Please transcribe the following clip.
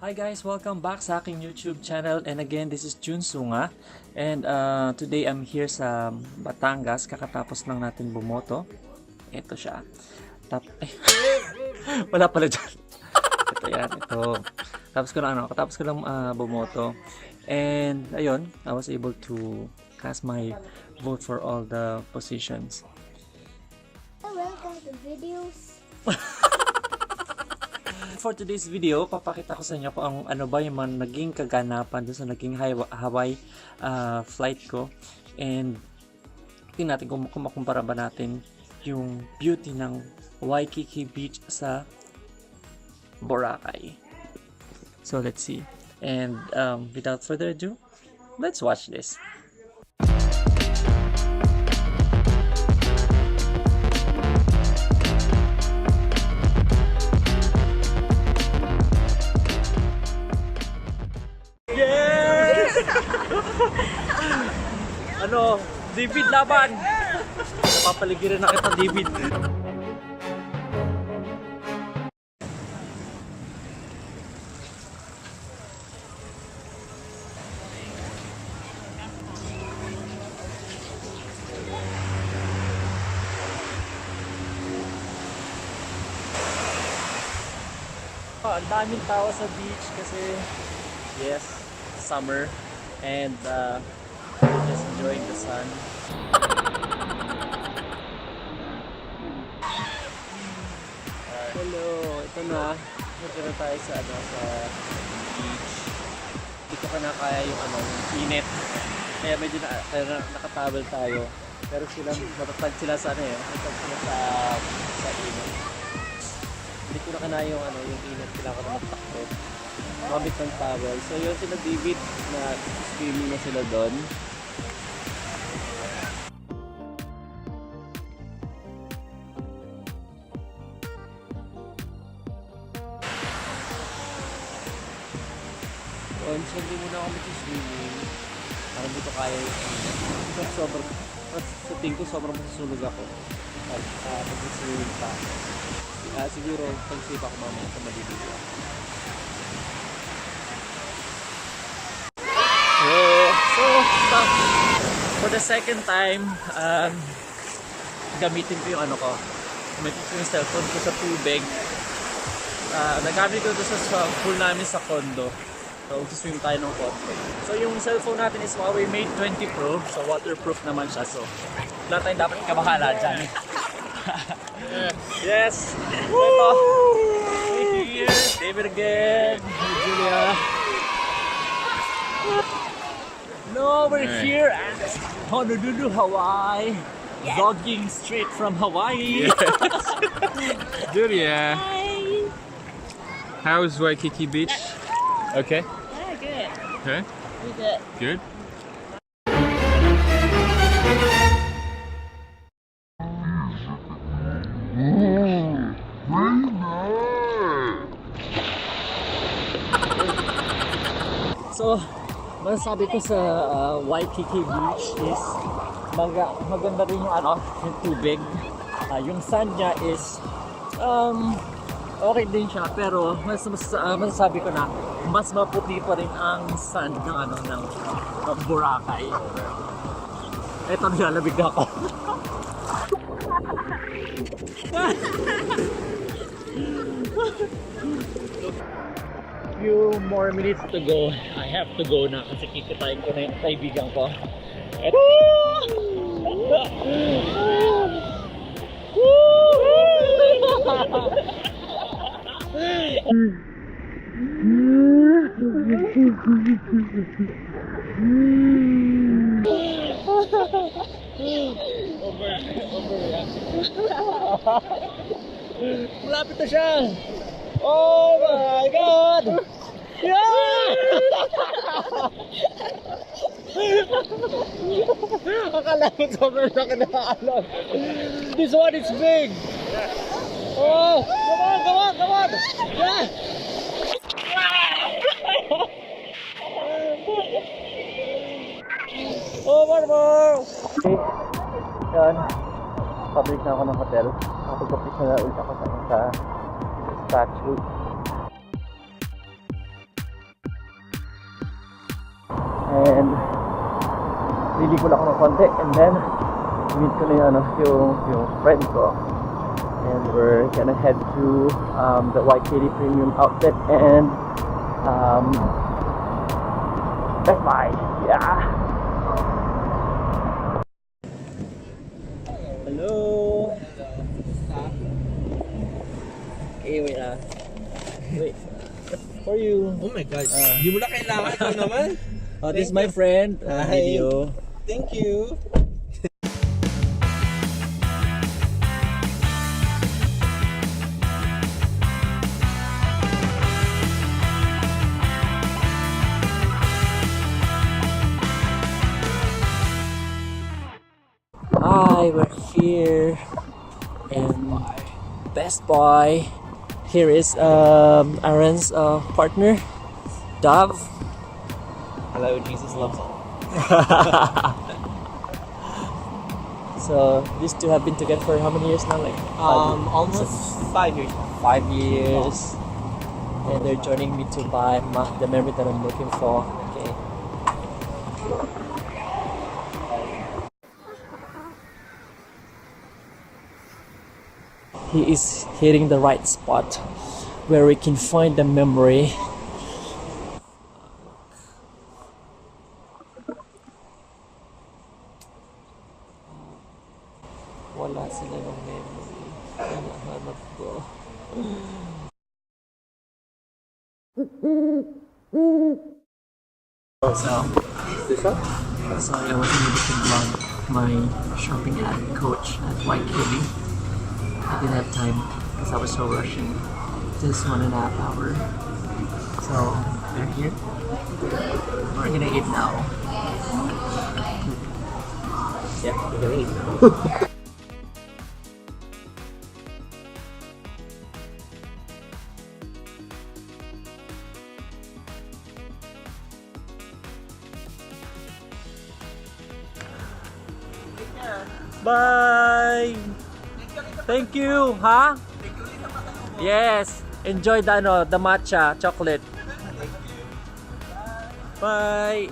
Hi guys, welcome back sa aking YouTube channel, and again this is Jun Sunga, and today I'm here sa Batangas. Kakatapos lang natin bumoto. Ito siya. Wala pala dyan. Ito yan, ito. Katapos ko lang bumoto, and ayun, I was able to cast my vote for all the positions. Welcome to videos. For today's video, papakita ko sa inyo kung ano ba yung mga naging kaganapan doon sa naging Hawaii flight ko, and tingnan natin kung makumpara ba natin yung beauty ng Waikiki Beach sa Boracay. So let's see, and without further ado, let's watch this. Ano, David, laban! Napapaligiran na kita, David. Ang daming tao sa beach kasi yes, summer, and just enjoying the sun. Hello, ito na. Ito na tayo sa beach. Hindi ko na kaya yung init. Kaya medyo nakatabal tayo. Pero matatag sila sa matatag sila sa init. Hindi ko na kanaya yung init. Kailangan ko na magtakbo. Mabit ng towel. So yun sila David na swimming na sila doon. So hindi muna ako mag-swimming. Parang dito kaya yung sa tingin ko sobrang masusunog ako pag mag-swimming pa. Siguro pag-sip ako mamaya sa maliligo. So for the second time, gamitin ko yung gamitin ko yung cellphone ko sa tubig. Nagamit ko ito sa pool namin sa condo. So swim tayo ng konti. So yung cellphone natin is Huawei Mate 20 Pro. So waterproof naman siya. So wala tayong dapat ikabahala dyan. Yes! Ito! Hey here! David again! Hey Julia! No, we're here at Honolulu, Hawaii. Yes. Vlogging straight from Hawaii. Yes. Julia, Hi. how's Waikiki Beach? Okay. Yeah, good. Okay. We good. Good. So, masasabi ko sa Waikiki Beach is maganda rin yung tubig. Yung sand niya is okay din siya, pero masasabi ko na mas maputi pa rin ang sand ng Boracay. Eto, nilalabig na ako. Few more minutes to go. I have to go na kasi kikitayin ko na yung kaibigan ko. Malapit na siya! Oh my God! Yeah! Akala ko sobrang laki na alon. This one is big! Oh! Come on! Yeah! Oh, more! Okay. Yan. Pabalik na ako ng hotel. Kapag-kapit na ulit ako sa statue. And liligo lang ako ng konti and then meet ko na yung friend ko. And we're gonna head to the Waikele Premium Outlet and Best Buy. Yeah. Hello. Hey, wait. Wait. For you. Oh my God. Di mo na kailangan ito naman. This is my friend. Hi. Video. Thank you. Hi, we're here in Best Buy. Here is Aaron's partner, Dove. Hello, Jesus loves all. So these two have been together for how many years now? Like Almost 5 years. 5 years. And they're joining me to buy the memory that I'm looking for. Okay. He is hitting the right spot where we can find the memory. Wala sila ng memory. Hinahanap ko. So I wasn't able to vlog my shopping at Coach at Waikele. I didn't have time because I was so rushing. Just 1.5 hours. So we're here. We're gonna eat now. Yeah, we're gonna eat now. Bye! Thank you, ha? Yes. Enjoy the matcha chocolate. Bye.